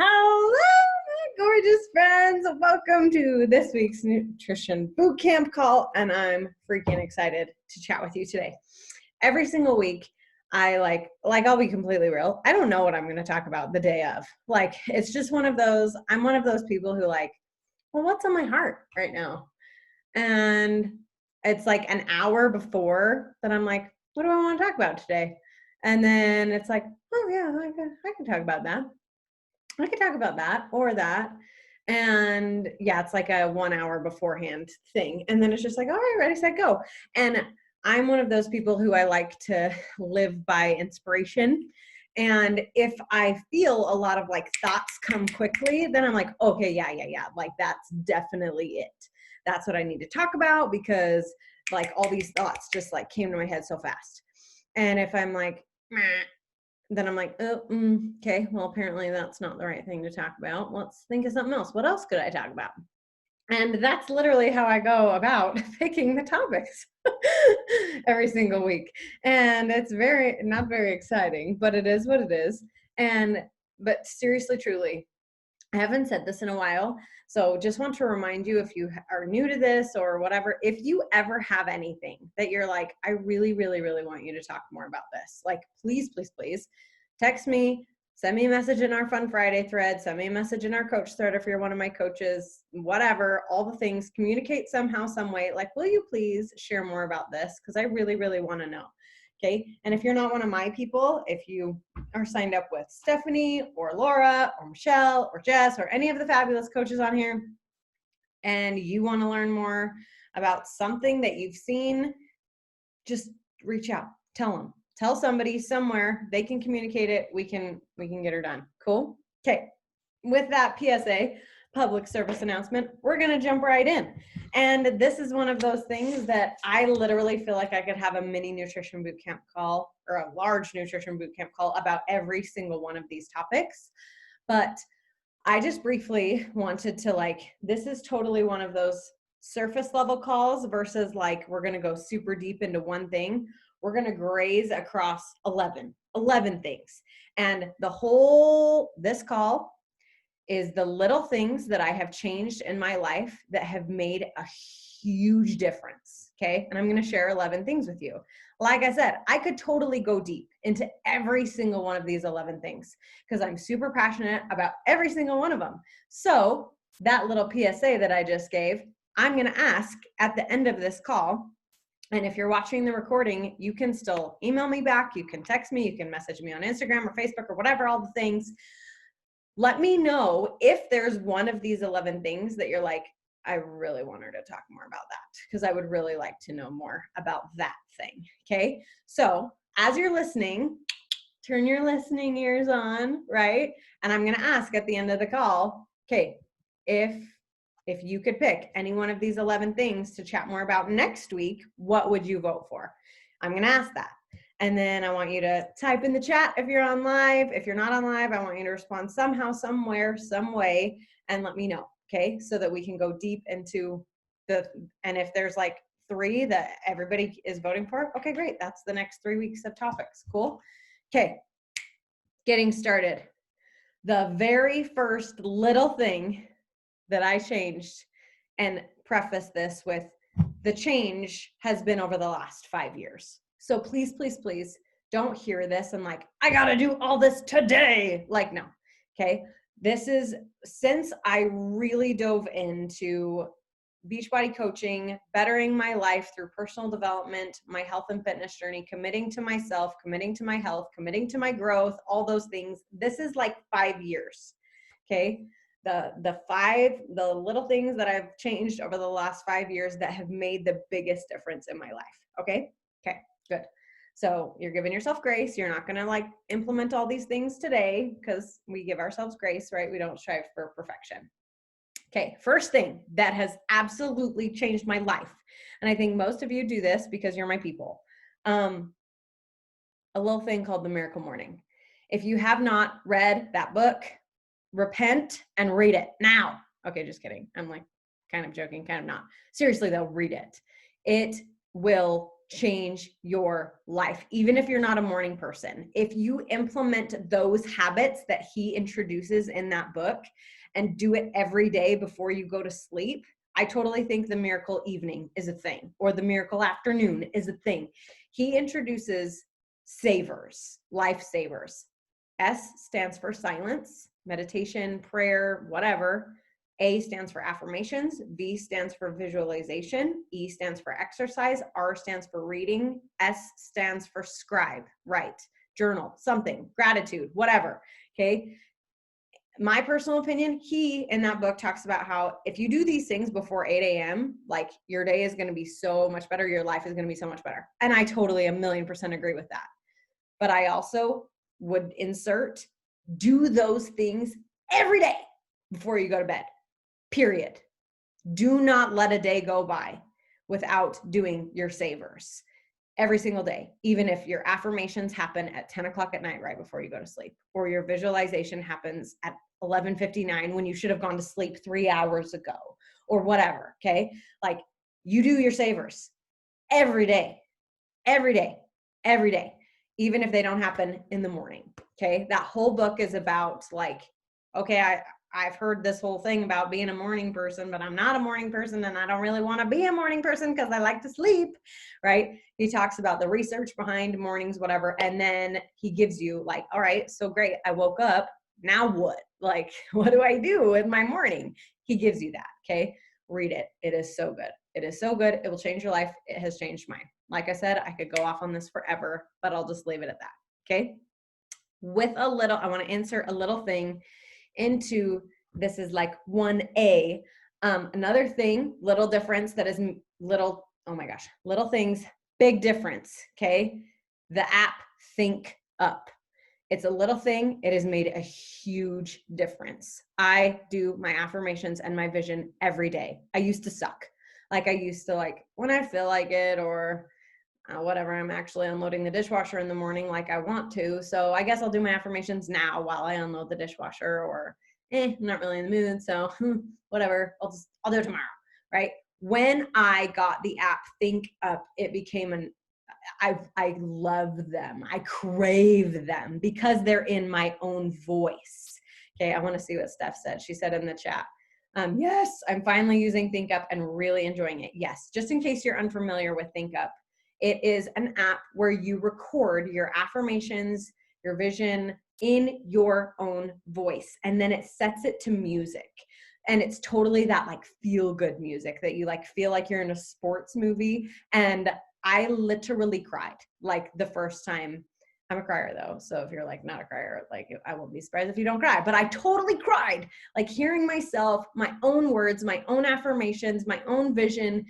Hello, my gorgeous friends. Welcome to this week's Nutrition Bootcamp call, and I'm freaking excited to chat with you today. Every single week, I I'll be completely real. I don't know what I'm going to talk about the day of. It's just I'm one of those people who well, what's on my heart right now? And it's like an hour before that I'm like, what do I want to talk about today? And then it's like, oh yeah, I can talk about that. I could talk about that or that. And yeah, it's like a 1 hour beforehand thing. And then it's just like, all right, ready, set, go. And I'm one of those people who I like to live by inspiration. And if I feel a lot of thoughts come quickly, then I'm like, okay, yeah. That's definitely it. That's what I need to talk about because all these thoughts just came to my head so fast. And if I'm like, meh, then I'm like, oh, okay, well, apparently that's not the right thing to talk about. Let's think of something else. What else could I talk about? And that's literally how I go about picking the topics every single week. And it's not very exciting, but it is what it is. But seriously, truly, I haven't said this in a while. So just want to remind you, if you are new to this or whatever, if you ever have anything that you're like, I really, really, really want you to talk more about this, please, please, please text me, send me a message in our Fun Friday thread, send me a message in our coach thread if you're one of my coaches, whatever, all the things, communicate somehow, some way, will you please share more about this? Because I really, really want to know. Okay. And if you're not one of my people, if you are signed up with Stephanie or Laura or Michelle or Jess or any of the fabulous coaches on here, and you want to learn more about something that you've seen, just reach out, tell somebody somewhere, they can communicate it. We can get her done. Cool. Okay. With that PSA, public service announcement, we're going to jump right in. And this is one of those things that I literally feel like I could have a mini nutrition bootcamp call or a large nutrition bootcamp call about every single one of these topics. But I just briefly wanted to this is totally one of those surface level calls versus we're going to go super deep into one thing. We're going to graze across 11 things. And this call is the little things that I have changed in my life that have made a huge difference. Okay. And I'm going to share 11 things with you. Like I said, I could totally go deep into every single one of these 11 things because I'm super passionate about every single one of them. So that little PSA that I just gave, I'm going to ask at the end of this call. And if you're watching the recording, you can still email me back. You can text me. You can message me on Instagram or Facebook or whatever, all the things. Let me know if there's one of these 11 things that you're like, I really want her to talk more about that because I would really like to know more about that thing. Okay. So as you're listening, turn your listening ears on, right? And I'm going to ask at the end of the call, okay, if you could pick any one of these 11 things to chat more about next week, what would you vote for? I'm going to ask that. And then I want you to type in the chat if you're on live. If you're not on live, I want you to respond somehow, somewhere, some way, and let me know, okay? So that we can go deep into and if there's 3 that everybody is voting for, okay, great. That's the next 3 weeks of topics. Cool. Okay, getting started. The very first little thing that I changed, and preface this with, the change has been over the last 5 years. So please, please, please don't hear this and I got to do all this today. No. Okay. This is since I really dove into Beachbody coaching, bettering my life through personal development, my health and fitness journey, committing to myself, committing to my health, committing to my growth, all those things. This is 5 years. Okay. The little things that I've changed over the last 5 years that have made the biggest difference in my life. Okay. Okay, good. So you're giving yourself grace. You're not going to implement all these things today because we give ourselves grace, right? We don't strive for perfection. Okay. First thing that has absolutely changed my life. And I think most of you do this because you're my people. A little thing called The Miracle Morning. If you have not read that book, repent and read it now. Okay, just kidding. I'm kind of joking, kind of not. Seriously though, read it. It will change your life, even if you're not a morning person. If you implement those habits that he introduces in that book and do it every day before you go to sleep, I totally think the miracle evening is a thing, or the miracle afternoon is a thing. He introduces savers, life savers. S stands for silence, meditation, prayer, whatever. A stands for affirmations, V stands for visualization, E stands for exercise, R stands for reading, S stands for scribe, write, journal, something, gratitude, whatever, okay? My personal opinion, he in that book talks about how if you do these things before 8 a.m., like your day is going to be so much better, your life is going to be so much better. And I totally 1,000,000% agree with that. But I also would insert, do those things every day before you go to bed. Period. Do not let a day go by without doing your savers every single day, even if your affirmations happen at 10 o'clock at night right before you go to sleep, or your visualization happens at 11:59 when you should have gone to sleep 3 hours ago, or whatever, okay? Like, you do your savers every day, every day, every day, even if they don't happen in the morning, okay? That whole book is about like, okay, I've heard this whole thing about being a morning person, but I'm not a morning person and I don't really want to be a morning person because I like to sleep, right? He talks about the research behind mornings, whatever. And then he gives you like, all right, so great. I woke up. Now what? Like, what do I do with my morning? He gives you that. Okay. Read it. It is so good. It is so good. It will change your life. It has changed mine. Like I said, I could go off on this forever, but I'll just leave it at that. Okay. With a little, I want to insert a little thing into, this is like 1A. Another thing, little difference that is little, oh my gosh, little things, big difference, okay? The app Think Up. It's a little thing. It has made a huge difference. I do my affirmations and my vision every day. I used to suck. Like I used to like, when I feel like it, or whatever, I'm actually unloading the dishwasher in the morning like I want to. So I guess I'll do my affirmations now while I unload the dishwasher, or I'm not really in the mood. So whatever, I'll do it tomorrow, right? When I got the app Think Up, it became I love them. I crave them because they're in my own voice. Okay, I want to see what Steph said. She said in the chat, yes, I'm finally using Think Up and really enjoying it. Yes, just in case you're unfamiliar with Think Up, it is an app where you record your affirmations, your vision in your own voice, and then it sets it to music. And it's totally that like feel good music that you like feel like you're in a sports movie. And I literally cried like the first time. I'm a crier though. So if you're like not a crier, like I won't be surprised if you don't cry, but I totally cried, like hearing myself, my own words, my own affirmations, my own vision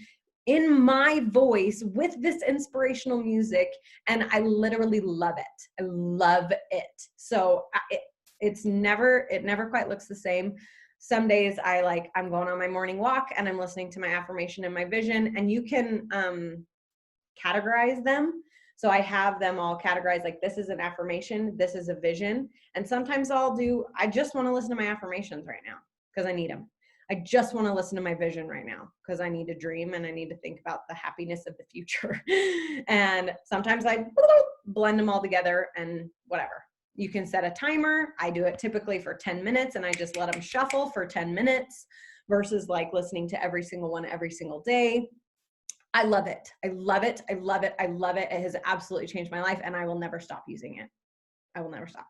in my voice with this inspirational music. And I literally love it. I love it. So it never quite looks the same. Some days I'm going on my morning walk and I'm listening to my affirmation and my vision, and you can categorize them. So I have them all categorized, like this is an affirmation, this is a vision. And sometimes I just want to listen to my affirmations right now because I need them. I just want to listen to my vision right now because I need to dream and I need to think about the happiness of the future. And sometimes I blend them all together and whatever. You can set a timer. I do it typically for 10 minutes and I just let them shuffle for 10 minutes versus like listening to every single one every single day. I love it. I love it. I love it. I love it. It has absolutely changed my life and I will never stop using it. I will never stop.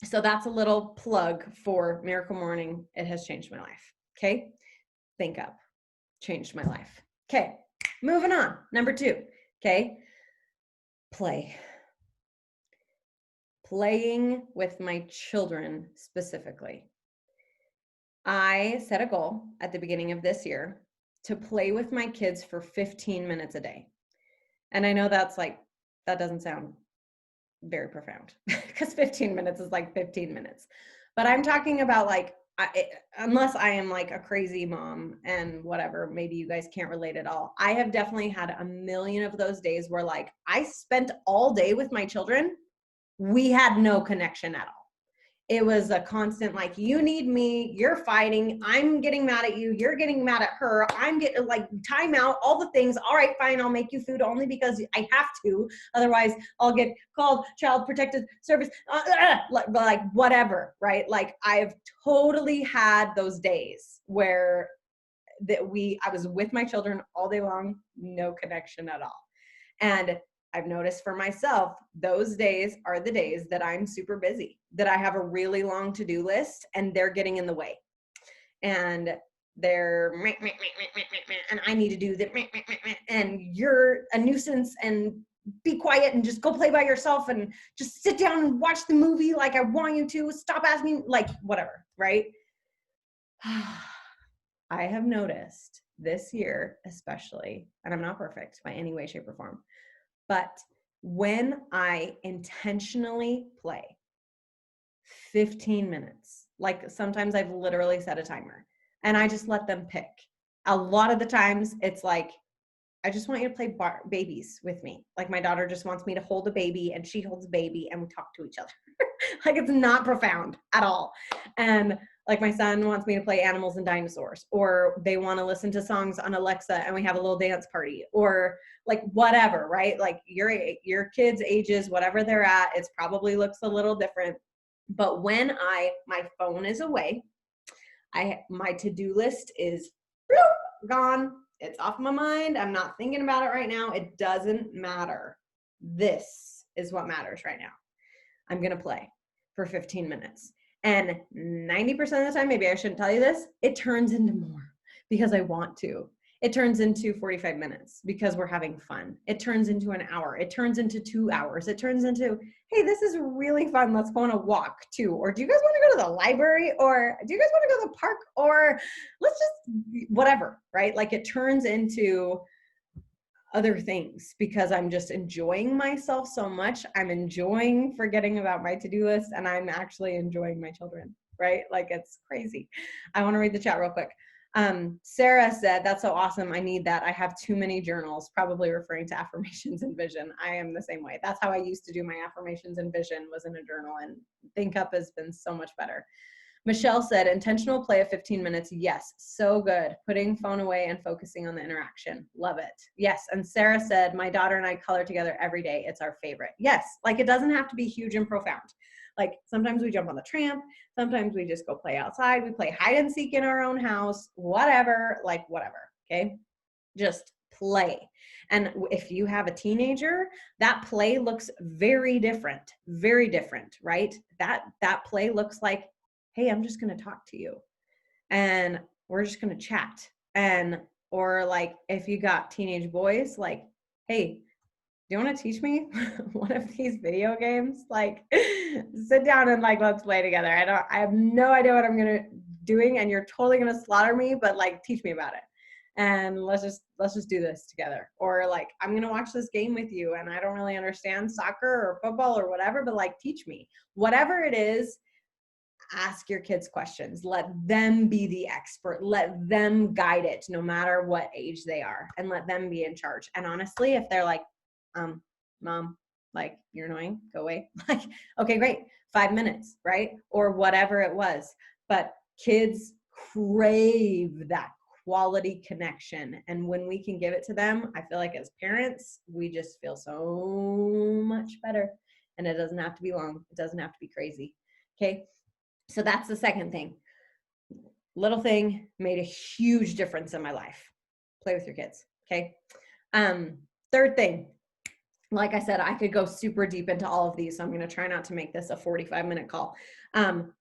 So that's a little plug for Miracle Morning. It has changed my life. Okay. Think Up. Changed my life. Okay. Moving on. Number 2. Okay. Play. Playing with my children specifically. I set a goal at the beginning of this year to play with my kids for 15 minutes a day. And I know that doesn't sound very profound because 15 minutes is like 15 minutes. But I'm talking about unless I am like a crazy mom and whatever, maybe you guys can't relate at all. I have definitely had a million of those days where like I spent all day with my children. We had no connection at all. it was a constant, like, you need me, you're fighting, I'm getting mad at you, you're getting mad at her, I'm getting like time out, all the things. All right, fine, I'll make you food only because I have to. Otherwise, I'll get called Child Protective Service, like whatever, right? Like, I've totally had those days where I was with my children all day long, no connection at all. And I've noticed for myself, those days are the days that I'm super busy, that I have a really long to-do list and they're getting in the way. And they're, and I need to do that, and you're a nuisance, and be quiet and just go play by yourself and just sit down and watch the movie like I want you to. Stop asking, like, whatever, right? I have noticed this year especially, and I'm not perfect by any way, shape, or form, but when I intentionally play 15 minutes, like sometimes I've literally set a timer and I just let them pick. A lot of the times it's like, I just want you to play babies with me. Like, my daughter just wants me to hold a baby and she holds a baby and we talk to each other. Like, it's not profound at all. And like, my son wants me to play animals and dinosaurs, or they want to listen to songs on Alexa and we have a little dance party, or like whatever, right? Like, your kids' ages, whatever they're at, it probably looks a little different. But when my phone is away, my to-do list is gone. It's off my mind. I'm not thinking about it right now. It doesn't matter. This is what matters right now. I'm going to play for 15 minutes. And 90% of the time, maybe I shouldn't tell you this, it turns into more because I want to. It turns into 45 minutes because we're having fun. It turns into an hour. It turns into 2 hours. It turns into, hey, this is really fun. Let's go on a walk too. Or do you guys want to go to the library? Or do you guys want to go to the park? Or let's just whatever, right? Like, it turns into other things because I'm just enjoying myself so much. I'm enjoying forgetting about my to-do list, and I'm actually enjoying my children, right? Like, it's crazy. I want to read the chat real quick. Sarah said, that's so awesome. I need that. I have too many journals, probably referring to affirmations and vision. I am the same way. That's how I used to do my affirmations and vision, was in a journal, and Think Up has been so much better. Michelle said, intentional play of 15 minutes. Yes, so good. Putting phone away and focusing on the interaction. Love it. Yes. And Sarah said, my daughter and I color together every day. It's our favorite. Yes. Like, it doesn't have to be huge and profound. Like, sometimes we jump on the tramp. Sometimes we just go play outside. We play hide and seek in our own house, whatever, like whatever. Okay. Just play. And if you have a teenager, that play looks very different, right? That play looks like, hey, I'm just going to talk to you and we're just going to chat. And, or like, if you got teenage boys, like, hey, do you want to teach me one of these video games? Like, sit down and like, let's play together. I have no idea what I'm doing, and you're totally going to slaughter me, but like, teach me about it. And let's just do this together. Or like, I'm going to watch this game with you and I don't really understand soccer or football or whatever, but like, teach me. Whatever it is, ask your kids questions. Let them be the expert. Let them guide it, no matter what age they are, and let them be in charge. And honestly, if they're like, mom, like, you're annoying, go away. Like, okay, great. 5 minutes, right? Or whatever it was. But kids crave that quality connection. And when we can give it to them, I feel like as parents, we just feel so much better. And it doesn't have to be long. It doesn't have to be crazy. Okay. So that's the second thing. Little thing made a huge difference in my life. Play with your kids. Okay. Third thing, like I said, I could go super deep into all of these, so I'm going to try not to make this a 45-minute call.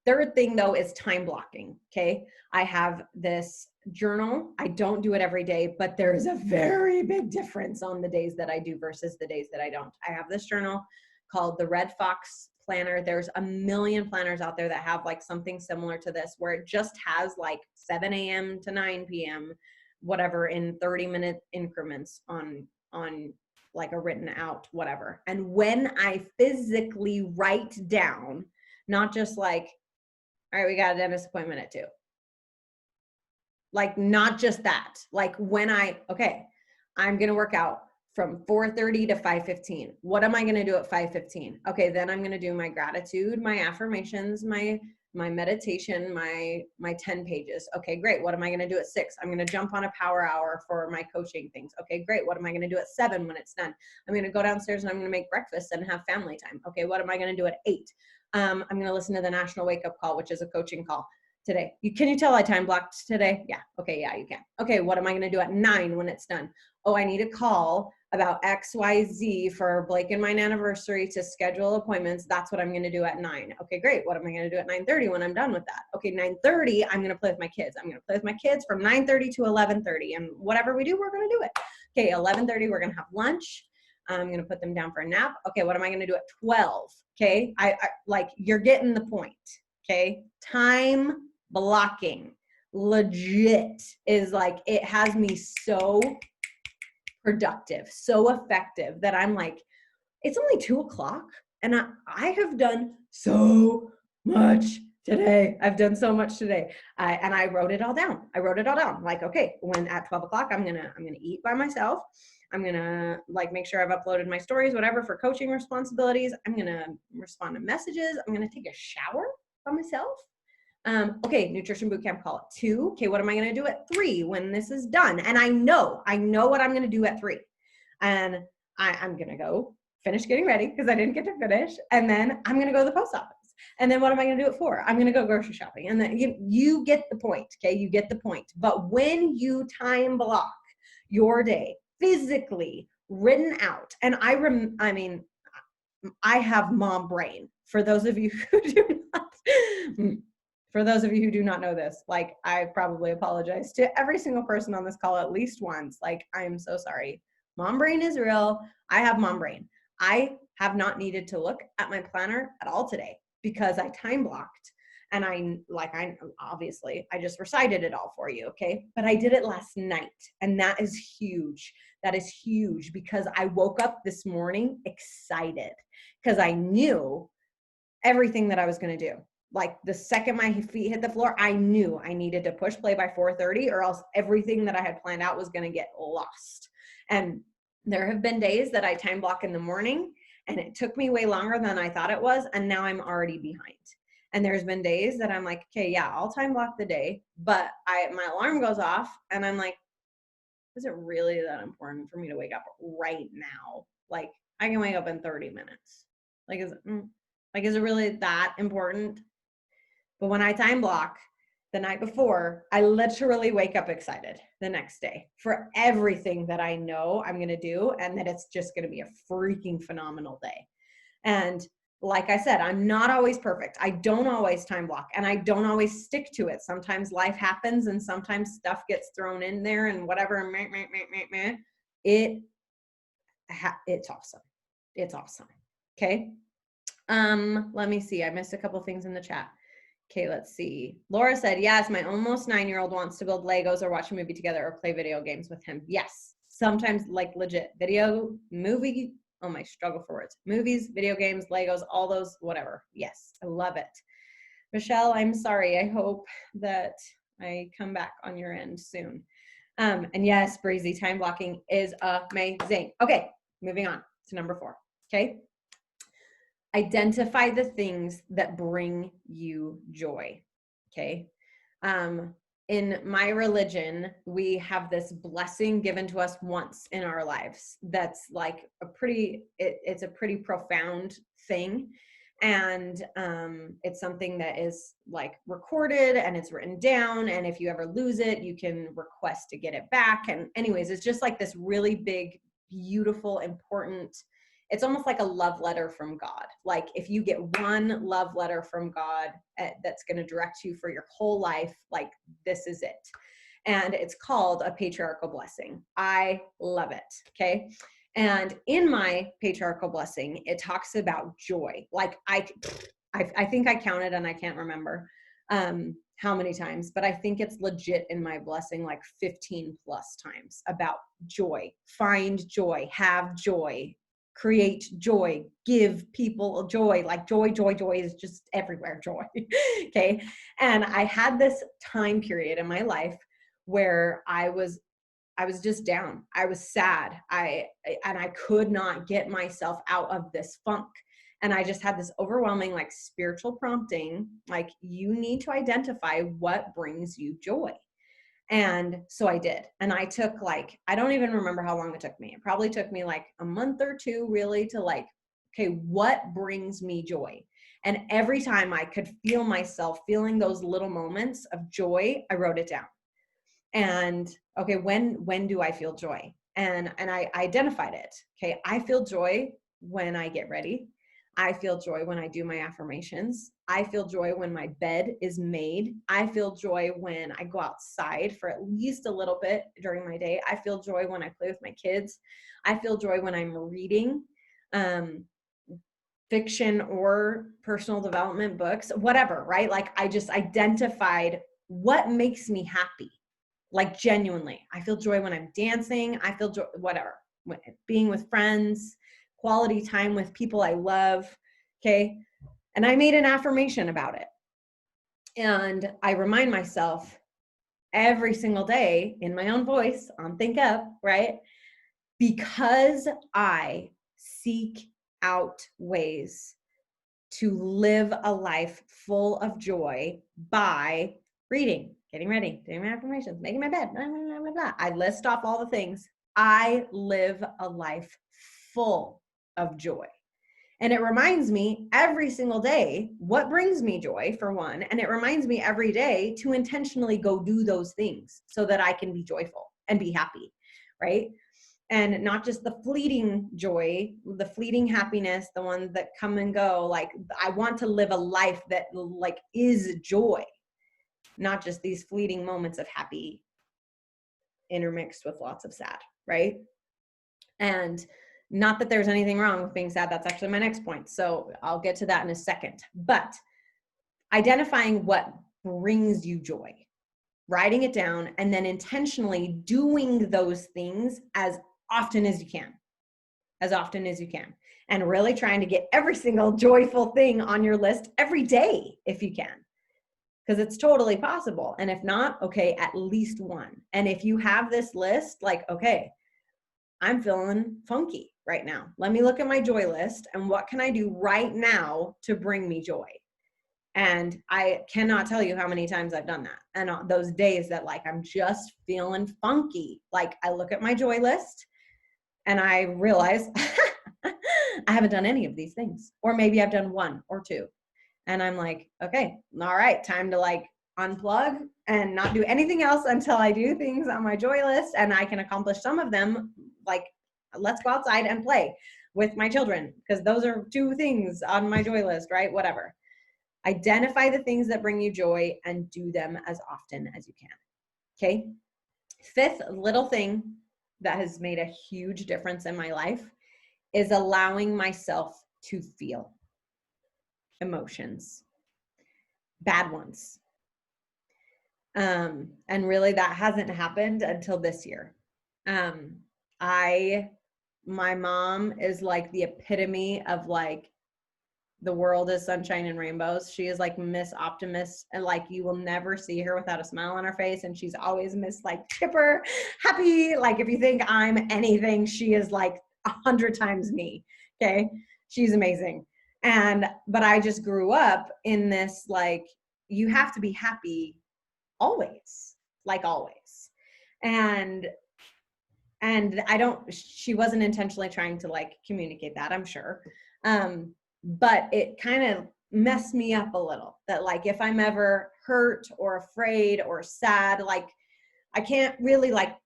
Third thing, though, is time blocking. Okay. I have this journal. I don't do it every day, but there's a very big difference on the days that I do versus the days that I don't. I have this journal called the Red Fox Planner. There's a million planners out there that have like something similar to this, where it just has like 7 a.m. to 9 p.m., whatever, in 30-minute increments on like a written out, whatever. And when I physically write down, not just like, all right, we got a dentist appointment at 2. Like, not just that. Like, when I'm going to work out from 4:30 to 5:15. What am I going to do at 5:15? Okay, then I'm going to do my gratitude, my affirmations, my meditation, my 10 pages. Okay, great. What am I going to do at 6? I'm going to jump on a power hour for my coaching things. Okay, great. What am I going to do at 7 when it's done? I'm going to go downstairs and I'm going to make breakfast and have family time. Okay, what am I going to do at 8? I'm going to listen to the National Wake Up Call, which is a coaching call today. Can you tell I time blocked today? Yeah. Okay. Yeah, you can. Okay. What am I going to do at 9 when it's done? Oh, I need a call about XYZ for Blake and mine anniversary to schedule appointments. That's what I'm going to do at 9. Okay, great. What am I going to do at 9:30 when I'm done with that? Okay, 9:30, I'm going to play with my kids. I'm going to play with my kids from 9:30 to 11:30, and whatever we do, we're going to do it. Okay, 11:30, we're going to have lunch. I'm going to put them down for a nap. Okay, what am I going to do at 12? Okay, I like, you're getting the point. Okay, time blocking legit is like, it has me so productive, so effective that I'm like, it's only 2:00 and I have done so much today. I've done so much today. And I wrote it all down. Like, okay, when at 12:00, I'm gonna eat by myself. I'm gonna like make sure I've uploaded my stories, whatever, for coaching responsibilities. I'm gonna respond to messages. I'm gonna take a shower by myself. Okay, nutrition bootcamp call at 2. Okay, what am I going to do at 3 when this is done? And I know what I'm going to do at 3. And I'm going to go finish getting ready because I didn't get to finish. And then I'm going to go to the post office. And then what am I going to do at 4? I'm going to go grocery shopping. And then you get the point. Okay, you get the point. But when you time block your day physically written out, and I mean, I have mom brain. For those of you who do not. For those of you who do not know this, like, I probably apologize to every single person on this call at least once. Like, I am so sorry. Mom brain is real. I have mom brain. I have not needed to look at my planner at all today because I time blocked. And I obviously, I just recited it all for you, okay? But I did it last night, and that is huge. That is huge because I woke up this morning excited because I knew everything that I was going to do. Like, the second my feet hit the floor, I knew I needed to push play by 4:30 or else everything that I had planned out was going to get lost. And there have been days that I time block in the morning and it took me way longer than I thought it was. And now I'm already behind. And there's been days that I'm like, okay, yeah, I'll time block the day, but my alarm goes off and I'm like, is it really that important for me to wake up right now? Like, I can wake up in 30 minutes. Like, is it really that important? But when I time block the night before, I literally wake up excited the next day for everything that I know I'm going to do, and that it's just going to be a freaking phenomenal day. And like I said, I'm not always perfect. I don't always time block, and I don't always stick to it. Sometimes life happens and sometimes stuff gets thrown in there and whatever. It's awesome. It's awesome. Okay. Let me see. I missed a couple things in the chat. Okay, let's see. Laura said, yes, my almost 9-year-old wants to build Legos or watch a movie together or play video games with him. Yes, sometimes, like, legit movie, oh my, struggle for words. Movies, video games, Legos, all those, whatever. Yes, I love it. Michelle, I'm sorry. I hope that I come back on your end soon. And yes, Breezy, time blocking is amazing. Okay, moving on to number 4. Okay. Identify the things that bring you joy. Okay. In my religion, we have this blessing given to us once in our lives. That's like it's a pretty profound thing. And it's something that is like recorded and it's written down. And if you ever lose it, you can request to get it back. And anyways, it's just like this really big, beautiful, important, it's almost like a love letter from God. Like, if you get one love letter from God that's going to direct you for your whole life, like, this is it. And it's called a patriarchal blessing. I love it. Okay. And in my patriarchal blessing, it talks about joy. Like, I think I counted and I can't remember how many times, but I think it's legit in my blessing, like 15 plus times about joy. Find joy, have joy, create joy, give people joy. Like, joy is just everywhere, joy. Okay. And I had this time period in my life where I was I was just down. I was sad. And I could not get myself out of this funk. And I just had this overwhelming like spiritual prompting, like you need to identify what brings you joy. And so I did. And I took like, I don't even remember how long it took me. It probably took me like a month or two really to like, okay, what brings me joy? And every time I could feel myself feeling those little moments of joy, I wrote it down. And okay, when do I feel joy? And I identified it. Okay, I feel joy when I get ready. I feel joy when I do my affirmations. I feel joy when my bed is made. I feel joy when I go outside for at least a little bit during my day. I feel joy when I play with my kids. I feel joy when I'm reading fiction or personal development books, whatever, right? Like I just identified what makes me happy. Like genuinely, I feel joy when I'm dancing. I feel joy, whatever, being with friends, quality time with people I love. Okay. And I made an affirmation about it. And I remind myself every single day in my own voice on Think Up, right? Because I seek out ways to live a life full of joy by reading, getting ready, doing my affirmations, making my bed, blah, blah, blah, blah. I list off all the things. I live a life full of joy. And it reminds me every single day what brings me joy, for one. And it reminds me every day to intentionally go do those things so that I can be joyful and be happy, right? And not just the fleeting joy, the fleeting happiness, the ones that come and go. Like I want to live a life that like is joy, not just these fleeting moments of happy intermixed with lots of sad, right? And not that there's anything wrong with being sad. That's actually my next point. So I'll get to that in a second. But identifying what brings you joy, writing it down, and then intentionally doing those things as often as you can, and really trying to get every single joyful thing on your list every day if you can, because it's totally possible. And if not, okay, at least one. And if you have this list, like, okay, I'm feeling funky right now. Let me look at my joy list and what can I do right now to bring me joy? And I cannot tell you how many times I've done that. And on those days that like, I'm just feeling funky, like I look at my joy list and I realize I haven't done any of these things, or maybe I've done one or two. And I'm like, okay, all right, time to like unplug and not do anything else until I do things on my joy list and I can accomplish some of them. Like, let's go outside and play with my children, because those are two things on my joy list, right? Whatever. Identify the things that bring you joy and do them as often as you can. Okay. Fifth little thing that has made a huge difference in my life is allowing myself to feel emotions, bad ones. And really that hasn't happened until this year. My mom is like the epitome of like, the world is sunshine and rainbows. She is like Miss Optimist, and like you will never see her without a smile on her face. And she's always Miss like chipper, happy. Like if you think I'm anything, she is like 100 times me. Okay. She's amazing. But I just grew up in this, like, you have to be happy always, like always. And she wasn't intentionally trying to like communicate that, I'm sure. But it kind of messed me up a little, that like, if I'm ever hurt or afraid or sad, like I can't really like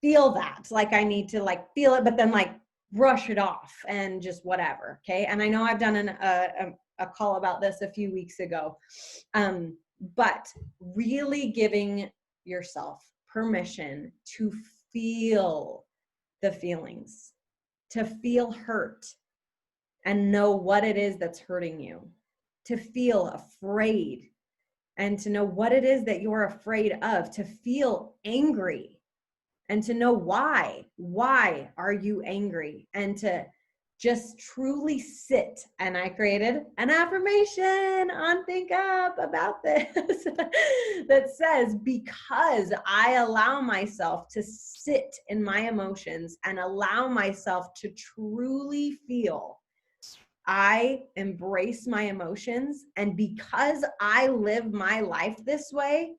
feel that. Like I need to like feel it, but then like brush it off and just whatever. Okay. And I know I've done a call about this a few weeks ago. But really giving yourself permission to feel the feelings, to feel hurt and know what it is that's hurting you, to feel afraid and to know what it is that you're afraid of, to feel angry and to know why are you angry, and to Just truly sit. And I created an affirmation on ThinkUp about this that says, because I allow myself to sit in my emotions and allow myself to truly feel, I embrace my emotions. And because I live my life this way,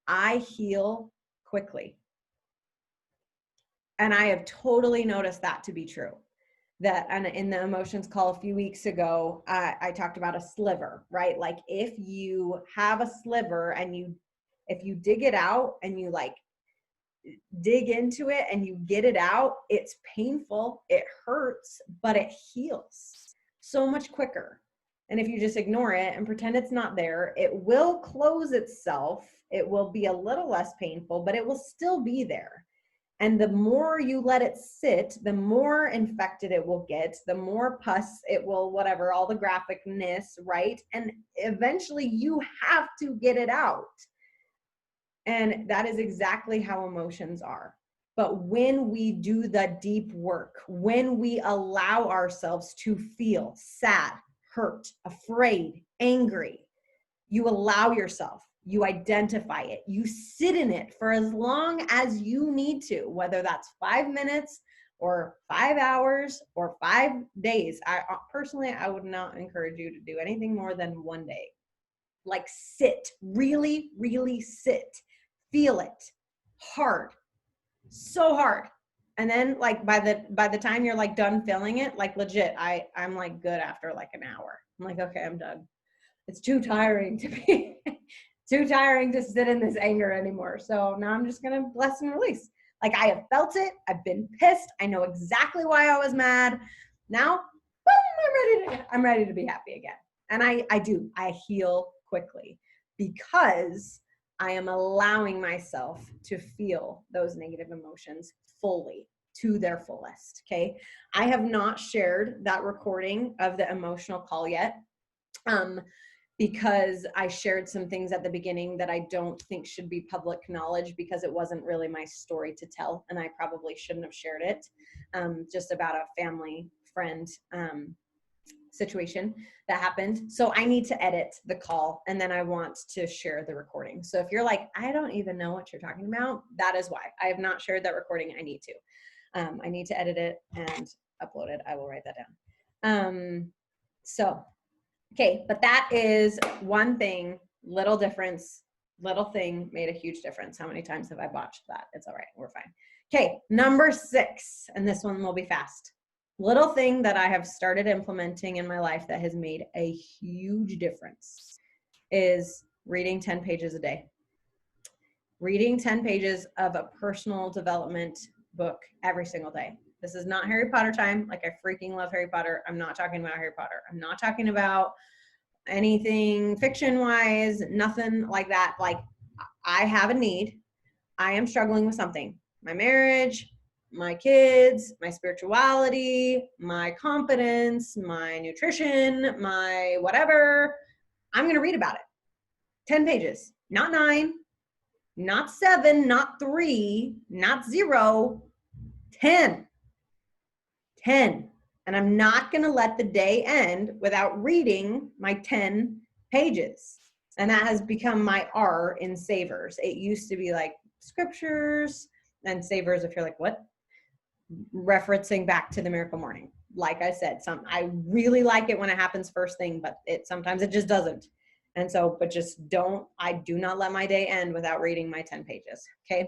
I heal quickly. And I have totally noticed that to be true. That, and in the emotions call a few weeks ago, I talked about a sliver, right? Like if you have a sliver and if you dig it out and you like dig into it and you get it out, it's painful, it hurts, but it heals so much quicker. And if you just ignore it and pretend it's not there, it will close itself. It will be a little less painful, but it will still be there. And the more you let it sit, the more infected it will get, the more pus it will, whatever, all the graphicness, right? And eventually you have to get it out. And that is exactly how emotions are. But when we do the deep work, when we allow ourselves to feel sad, hurt, afraid, angry, you allow yourself, you identify it, you sit in it for as long as you need to, whether that's 5 minutes or 5 hours or 5 days. Personally, I would not encourage you to do anything more than 1 day. Like sit, really, really sit, feel it hard, so hard. And then like by the time you're like done feeling it, like legit, I'm like good after like an hour. I'm like, okay, I'm done. It's too tiring to be too tiring to sit in this anger anymore. So now I'm just gonna bless and release. Like I have felt it, I've been pissed, I know exactly why I was mad. Now, boom, I'm ready to be happy again. And I heal quickly because I am allowing myself to feel those negative emotions fully to their fullest. Okay. I have not shared that recording of the emotional call yet. Because I shared some things at the beginning that I don't think should be public knowledge because it wasn't really my story to tell. And I probably shouldn't have shared it, just about a family friend situation that happened. So I need to edit the call and then I want to share the recording. So if you're like, I don't even know what you're talking about, that is why. I have not shared that recording. I need to. I need to edit it and upload it. I will write that down. Okay, but that is one thing, little difference, little thing made a huge difference. How many times have I botched that? It's all right, we're fine. Okay, number 6, and this one will be fast. Little thing that I have started implementing in my life that has made a huge difference is reading 10 pages a day. Reading 10 pages of a personal development book every single day. This is not Harry Potter time. Like I freaking love Harry Potter. I'm not talking about Harry Potter. I'm not talking about anything fiction wise, nothing like that. Like I have a need. I am struggling with something. My marriage, my kids, my spirituality, my confidence, my nutrition, my whatever. I'm going to read about it. 10 pages, not 9, not 7, not 3, not 0, 10. 10. And I'm not going to let the day end without reading my 10 pages. And that has become my R in Savers. It used to be like scriptures and Savers, if you're like, what? Referencing back to the Miracle Morning. Like I said, I really like it when it happens first thing, but sometimes it just doesn't. And so, but I do not let my day end without reading my 10 pages. Okay.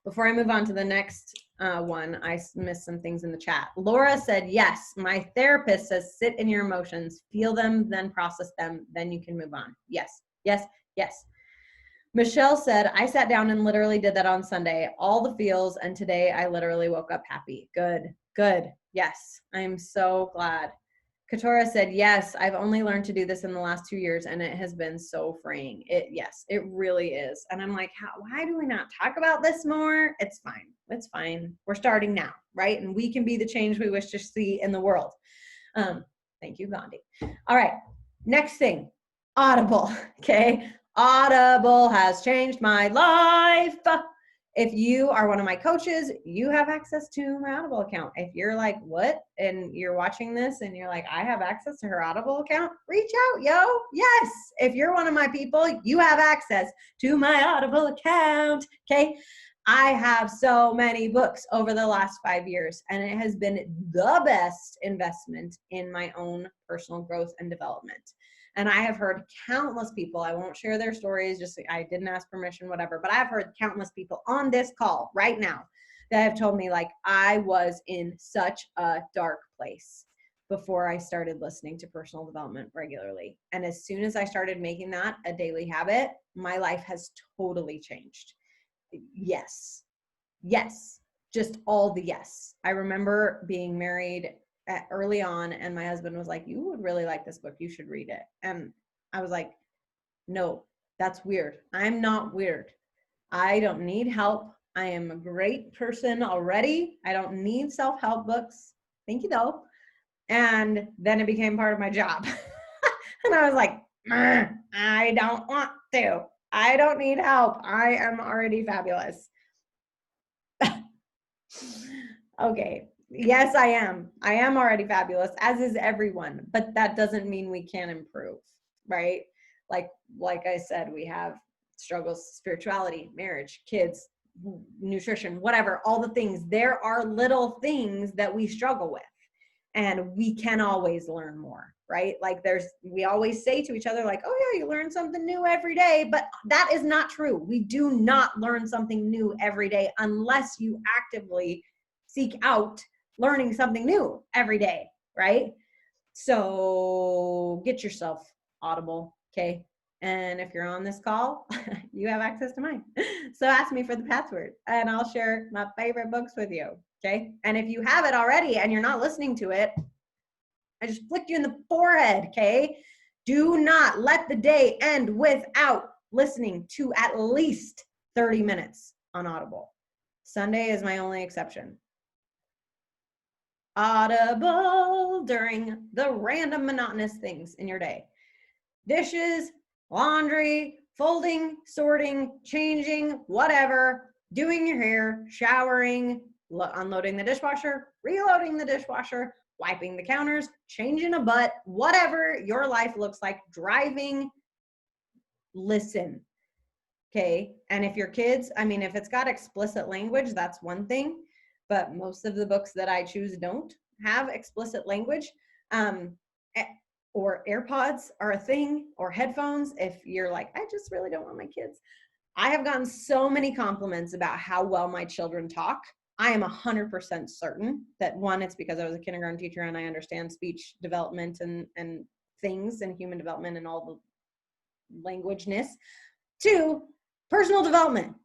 Before I move on to the next one, I missed some things in the chat. Laura said, yes, my therapist says, sit in your emotions, feel them, then process them, then you can move on. Yes, yes, yes. Michelle said, I sat down and literally did that on Sunday, all the feels, and today I literally woke up happy. Good, good. Yes, I'm so glad. Katora said, yes, I've only learned to do this in the last 2 years and it has been so freeing. Yes, it really is. And I'm like, why do we not talk about this more? It's fine. It's fine. We're starting now, right? And we can be the change we wish to see in the world. Thank you, Gandhi. All right, next thing, Audible, okay? Audible has changed my life. If you are one of my coaches, you have access to my Audible account. If you're like, what? And you're watching this and you're like, I have access to her Audible account, reach out, yo. Yes. If you're one of my people, you have access to my Audible account. Okay. I have so many books over the last 5 years, and it has been the best investment in my own personal growth and development. And I have heard countless people, I won't share their stories, just I didn't ask permission, whatever, but I've heard countless people on this call right now that have told me, like, I was in such a dark place before I started listening to personal development regularly. And as soon as I started making that a daily habit, my life has totally changed. Yes. Yes. Just all the yes. I remember being married early on, and my husband was like, you would really like this book. You should read it. And I was like, no, that's weird. I'm not weird. I don't need help. I am a great person already. I don't need self-help books. Thank you though. And then it became part of my job. And I was like, I don't want to. I don't need help. I am already fabulous. Okay. Yes, I am. I am already fabulous, as is everyone, but that doesn't mean we can't improve, right? Like I said, we have struggles, spirituality, marriage, kids, nutrition, whatever, all the things. There are little things that we struggle with, and we can always learn more, right? Like we always say to each other, like, oh yeah, you learn something new every day, but that is not true. We do not learn something new every day unless you actively seek out learning something new every day, right? So get yourself Audible, okay? And if you're on this call, you have access to mine. So ask me for the password and I'll share my favorite books with you, okay? And if you have it already and you're not listening to it, I just flicked you in the forehead, okay? Do not let the day end without listening to at least 30 minutes on Audible. Sunday is my only exception. Audible during the random monotonous things in your day. Dishes, laundry, folding, sorting, changing, whatever, doing your hair, showering, unloading the dishwasher, reloading the dishwasher, wiping the counters, changing a butt, whatever your life looks like, driving, listen. Okay. And if your kids, I mean, if it's got explicit language, that's one thing. But most of the books that I choose don't have explicit language. Or AirPods are a thing, or headphones. If you're like, I just really don't want my kids. I have gotten so many compliments about how well my children talk. I am 100% certain that, one, it's because I was a kindergarten teacher and I understand speech development and things and human development and all the languageness. Two, personal development.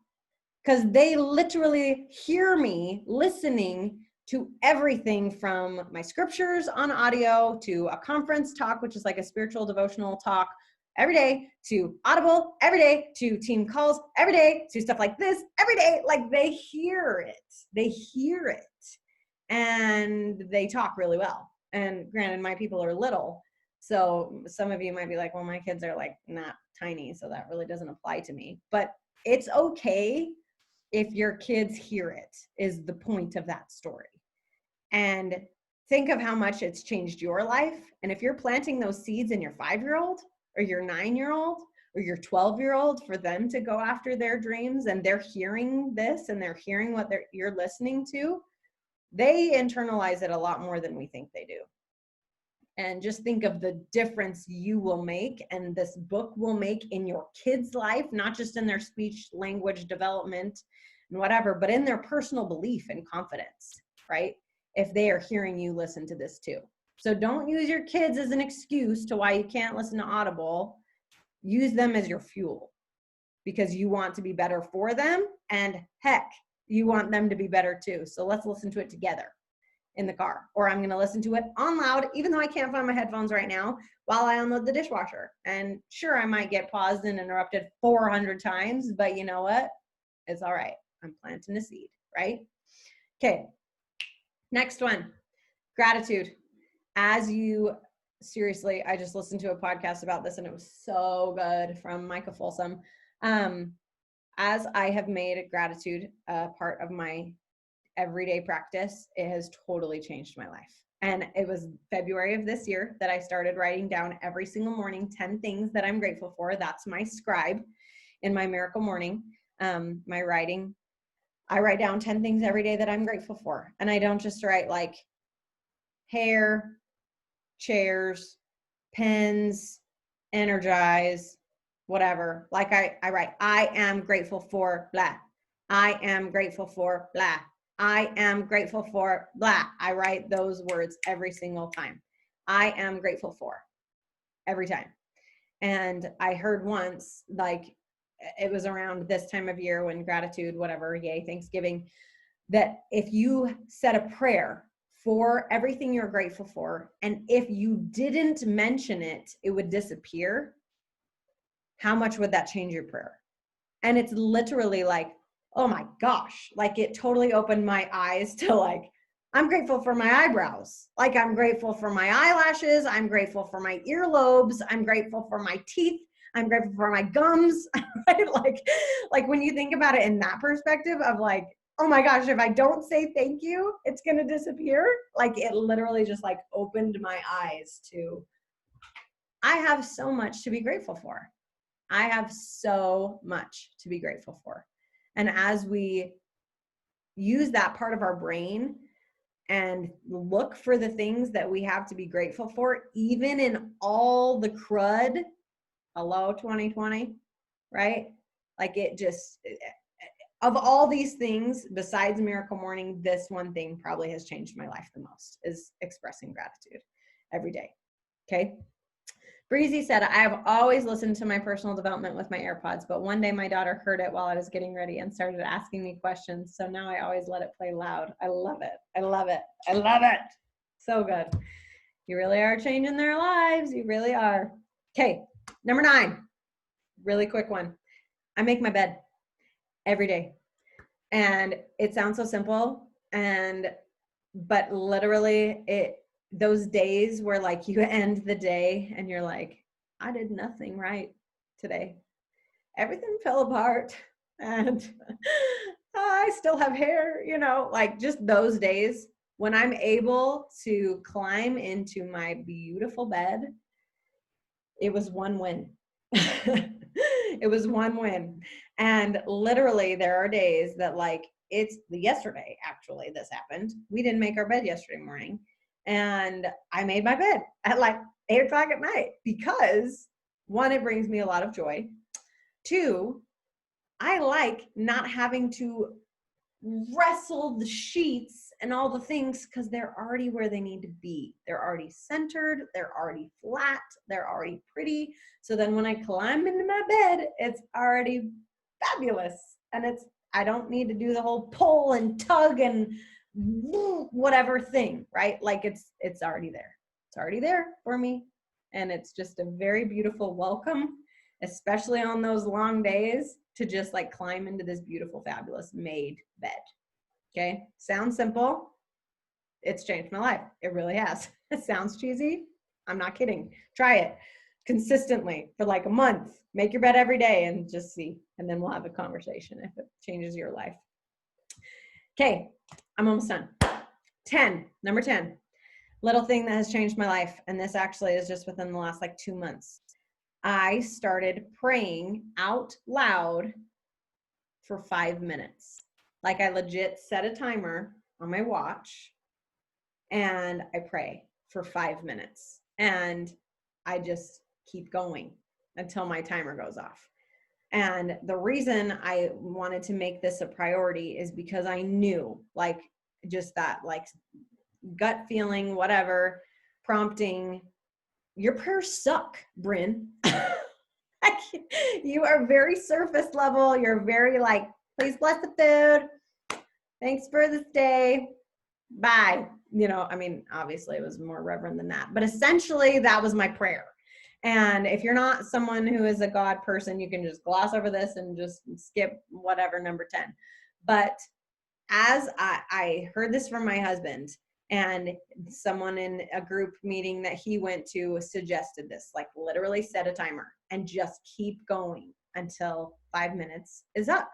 Because they literally hear me listening to everything from my scriptures on audio to a conference talk, which is like a spiritual devotional talk every day, to Audible every day, to team calls every day, to stuff like this every day. Like, they hear it. They hear it. And they talk really well. And granted, my people are little. So some of you might be like, well, my kids are like not tiny, so that really doesn't apply to me. But it's okay if your kids hear it, is the point of that story. And think of how much it's changed your life. And if you're planting those seeds in your 5-year-old or your 9-year-old or your 12-year-old for them to go after their dreams, and they're hearing this and they're hearing what you're listening to, they internalize it a lot more than we think they do. And just think of the difference you will make and this book will make in your kids' life, not just in their speech, language development and whatever, but in their personal belief and confidence, right? If they are hearing you listen to this too. So don't use your kids as an excuse to why you can't listen to Audible. Use them as your fuel, because you want to be better for them, and heck, you want them to be better too. So let's listen to it together in the car, or I'm going to listen to it on loud, even though I can't find my headphones right now, while I unload the dishwasher. And sure, I might get paused and interrupted 400 times, but you know what? It's all right. I'm planting a seed, right? Okay. Next one, gratitude. Seriously, I just listened to a podcast about this and it was so good, from Micah Folsom. as I have made gratitude a part of my everyday practice, it has totally changed my life. And it was February of this year that I started writing down every single morning 10 things that I'm grateful for. That's my scribe in my miracle morning. My writing, I write down 10 things every day that I'm grateful for. And I don't just write like hair, chairs, pens, energize, whatever. Like I write, I am grateful for blah. I am grateful for blah. I am grateful for blah. I write those words every single time. I am grateful for every time. And I heard once, like it was around this time of year when gratitude, whatever, yay, Thanksgiving, that if you said a prayer for everything you're grateful for, and if you didn't mention it, it would disappear, how much would that change your prayer? And it's literally like, oh my gosh, like it totally opened my eyes to like, I'm grateful for my eyebrows. Like I'm grateful for my eyelashes. I'm grateful for my earlobes. I'm grateful for my teeth. I'm grateful for my gums. Right? Like when you think about it in that perspective of like, oh my gosh, if I don't say thank you, it's going to disappear. Like it literally just like opened my eyes to, I have so much to be grateful for. I have so much to be grateful for. And as we use that part of our brain and look for the things that we have to be grateful for, even in all the crud, hello 2020, right? Like it just, of all these things, besides Miracle Morning, this one thing probably has changed my life the most, is expressing gratitude every day. Okay. Breezy said, I have always listened to my personal development with my AirPods, but one day my daughter heard it while I was getting ready and started asking me questions. So now I always let it play loud. I love it. I love it. I love it. So good. You really are changing their lives. You really are. Okay. Number 9, really quick one. I make my bed every day. And it sounds so simple, but literally those days where like you end the day and you're like, I did nothing right today. Everything fell apart and I still have hair, like just those days when I'm able to climb into my beautiful bed, it was one win. It was one win. And literally there are days that like, it's yesterday, actually, this happened. We didn't make our bed yesterday morning. And I made my bed at like 8:00 at night because 1, it brings me a lot of joy. 2, I like not having to wrestle the sheets and all the things because they're already where they need to be. They're already centered. They're already flat. They're already pretty. So then when I climb into my bed, it's already fabulous. And I don't need to do the whole pull and tug and whatever thing, right? Like it's already there. It's already there for me. And it's just a very beautiful welcome, especially on those long days, to just like climb into this beautiful, fabulous made bed. Okay. Sounds simple. It's changed my life. It really has. It sounds cheesy. I'm not kidding. Try it consistently for like a month. Make your bed every day and just see. And then we'll have a conversation if it changes your life. Okay. I'm almost done. Number 10, little thing that has changed my life. And this actually is just within the last like 2 months. I started praying out loud for 5 minutes. Like I legit set a timer on my watch and I pray for 5 minutes and I just keep going until my timer goes off. And the reason I wanted to make this a priority is because I knew like just that like gut feeling, whatever, prompting, your prayers suck, Bryn. You are very surface level. You're very like, please bless the food. Thanks for this day. Bye. Obviously it was more reverent than that, but essentially that was my prayer. And if you're not someone who is a God person, you can just gloss over this and just skip whatever number 10. But as I heard this from my husband, and someone in a group meeting that he went to suggested this, like literally set a timer and just keep going until 5 minutes is up.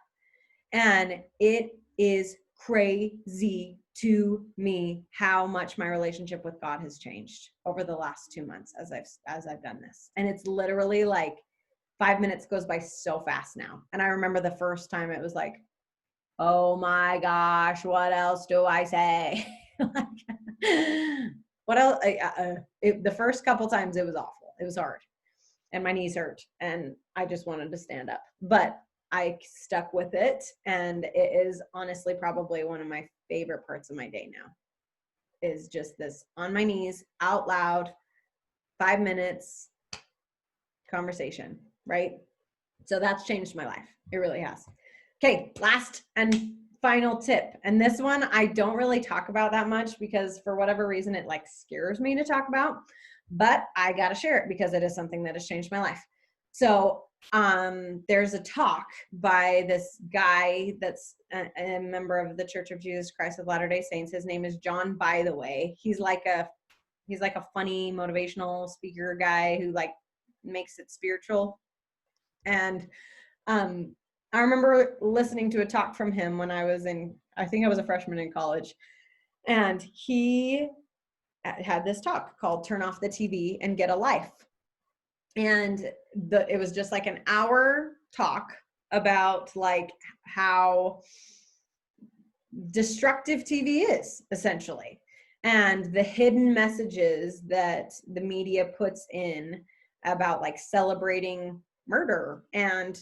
And it is crazy to me how much my relationship with God has changed over the last 2 months as I've done this. And it's literally like 5 minutes goes by so fast now. And I remember the first time it was like, oh my gosh, what else do I say? What else? The first couple times it was awful. It was hard and my knees hurt and I just wanted to stand up, but I stuck with it. And it is honestly probably one of my favorite parts of my day now, is just this on my knees, out loud, 5 minutes conversation, right? So that's changed my life. It really has. Okay, last and final tip. And this one I don't really talk about that much because for whatever reason it like scares me to talk about, but I got to share it because it is something that has changed my life. So there's a talk by this guy that's a member of the Church of Jesus Christ of Latter-day Saints. His name is John, by the way. He's like a funny motivational speaker guy who like makes it spiritual. And I remember listening to a talk from him when I think I was a freshman in college, and he had this talk called Turn Off the TV and Get a Life. And it was just like an hour talk about like how destructive TV is, essentially, and the hidden messages that the media puts in about like celebrating murder and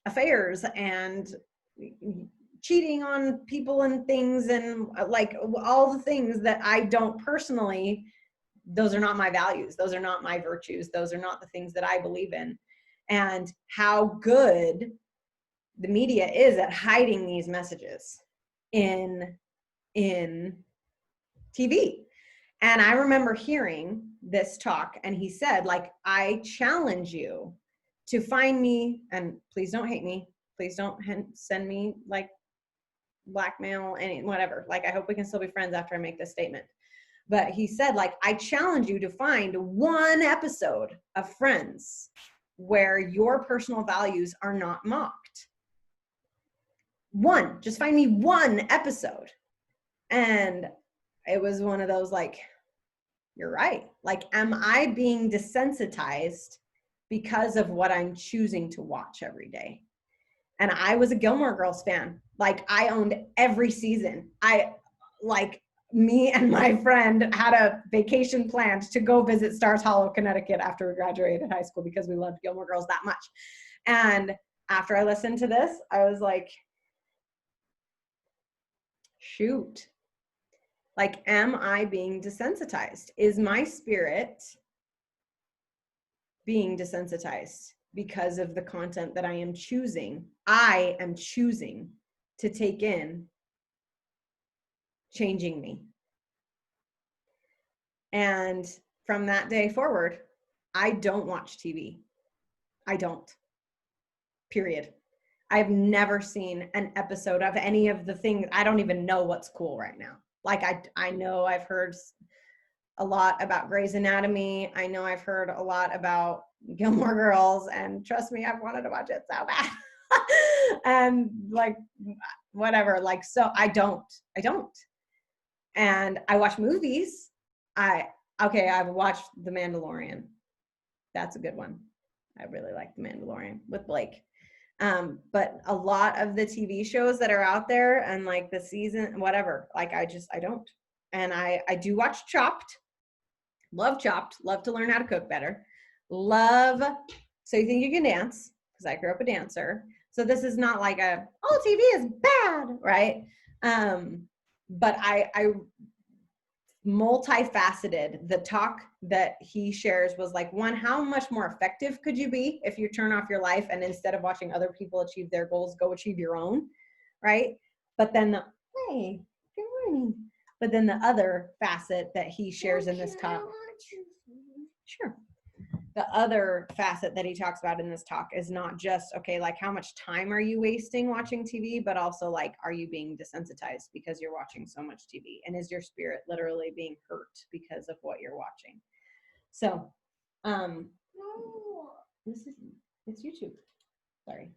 affairs and cheating on people and things, and like all the things that I don't personally, those are not my values, those are not my virtues, those are not the things that I believe in, and how good the media is at hiding these messages in TV. And I remember hearing this talk, and he said, like, I challenge you to find me, and please don't hate me, please don't send me like blackmail, any whatever, like I hope we can still be friends after I make this statement. But he said, like, I challenge you to find one episode of Friends where your personal values are not mocked. One, just find me one episode. And it was one of those like, you're right. Like, am I being desensitized because of what I'm choosing to watch every day? And I was a Gilmore Girls fan. Like, I owned every season. Me and my friend had a vacation planned to go visit Stars Hollow, Connecticut after we graduated high school because we loved Gilmore Girls that much. And after I listened to this, I was like, shoot. Like, am I being desensitized? Is my spirit being desensitized because of the content that I am choosing to take in, changing me? And from that day forward, I don't watch TV. I don't. Period. I've never seen an episode of any of the things. I don't even know what's cool right now. Like, I know I've heard a lot about Grey's Anatomy. I know I've heard a lot about Gilmore Girls, and trust me, I've wanted to watch it so bad. And like, whatever, like, so I don't. And I watch movies. I've watched The Mandalorian. That's a good one. I really like The Mandalorian with Blake. But a lot of the TV shows that are out there and like the season, whatever, like I don't. And I do watch Chopped. Love Chopped. Love to learn how to cook better. Love So You Think You Can Dance, because I grew up a dancer. So this is not like TV is bad, right? But I multifaceted. The talk that he shares was like, one, how much more effective could you be if you turn off your life and instead of watching other people achieve their goals, go achieve your own, right? But then hey, good morning. But then the other facet that he shares in this talk, sure. The other facet that he talks about in this talk is not just, okay, like how much time are you wasting watching TV, but also like, are you being desensitized because you're watching so much TV? And is your spirit literally being hurt because of what you're watching? So, it's YouTube. Sorry.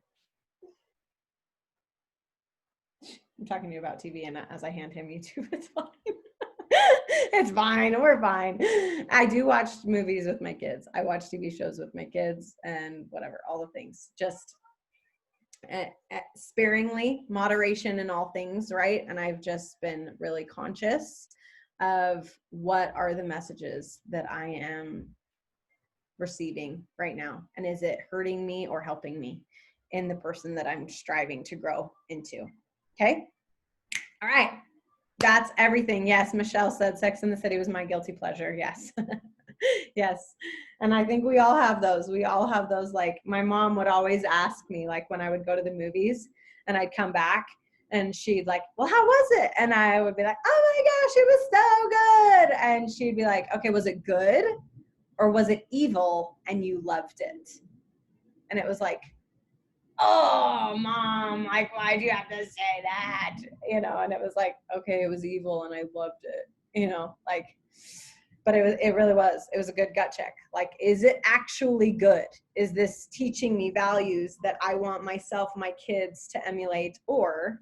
I'm talking to you about TV, and as I hand him YouTube, it's fine. It's fine. We're fine. I do watch movies with my kids. I watch TV shows with my kids and whatever, all the things. Just sparingly, moderation in all things, right? And I've just been really conscious of what are the messages that I am receiving right now, and is it hurting me or helping me in the person that I'm striving to grow into. Okay, all right, that's everything. Yes, Michelle said Sex and the City was my guilty pleasure. Yes. Yes, and I think we all have those. Like, my mom would always ask me, like, when I would go to the movies and I'd come back and she'd like, well, how was it? And I would be like, oh my gosh, it was so good. And she'd be like, okay, was it good? Or was it evil and you loved it? And it was like, oh, Mom, like, why'd you have to say that? You know, and it was like, okay, it was evil and I loved it, you know, like, but it really was. It was a good gut check. Like, is it actually good? Is this teaching me values that I want myself, my kids to emulate? Or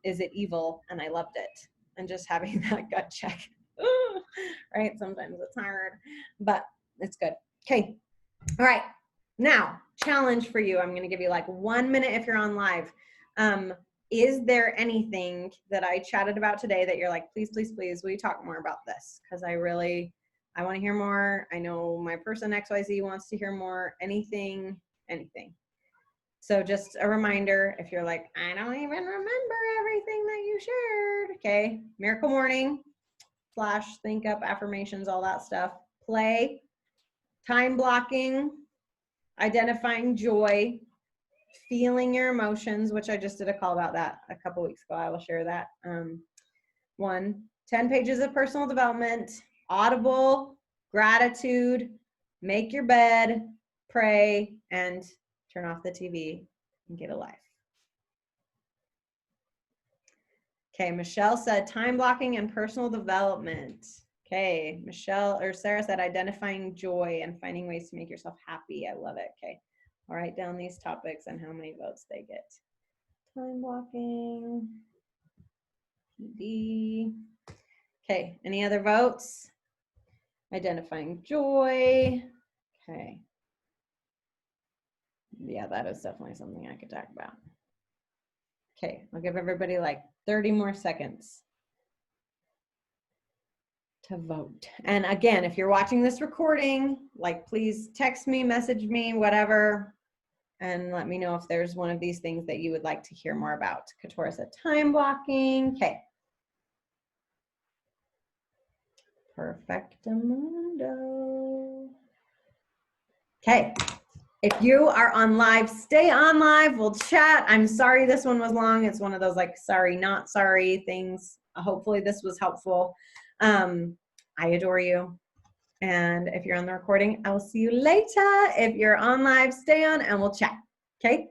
is it evil and I loved it? And just having that gut check, right? Sometimes it's hard, but it's good. Okay. All right. Now, challenge for you. I'm going to give you like 1 minute if you're on live. Is there anything that I chatted about today that you're like, please, please, please, will you talk more about this? Because I want to hear more. I know my person XYZ wants to hear more. Anything. So just a reminder, if you're like, I don't even remember everything that you shared. Okay. Miracle Morning, / think up, affirmations, all that stuff. Play, time blocking, identifying joy, feeling your emotions, which I just did a call about that a couple weeks ago. I will share that. 10 pages of personal development, Audible, gratitude, make your bed, pray, and turn off the TV and get a life. Okay, Michelle said time blocking and personal development. Okay, Sarah said identifying joy and finding ways to make yourself happy. I love it. Okay, I'll write down these topics and how many votes they get. Time blocking, PD. Okay, any other votes? Identifying joy. Okay. Yeah, that is definitely something I could talk about. Okay, I'll give everybody like 30 more seconds to vote. And again, if you're watching this recording, like, please text me, message me, whatever, and let me know if there's one of these things that you would like to hear more about. Katora said time blocking. Okay. Perfectamundo. Okay. If you are on live, stay on live. We'll chat. I'm sorry this one was long. It's one of those like sorry, not sorry things. Hopefully this was helpful. I adore you. And if you're on the recording, I will see you later. If you're on live, stay on and we'll chat. Okay?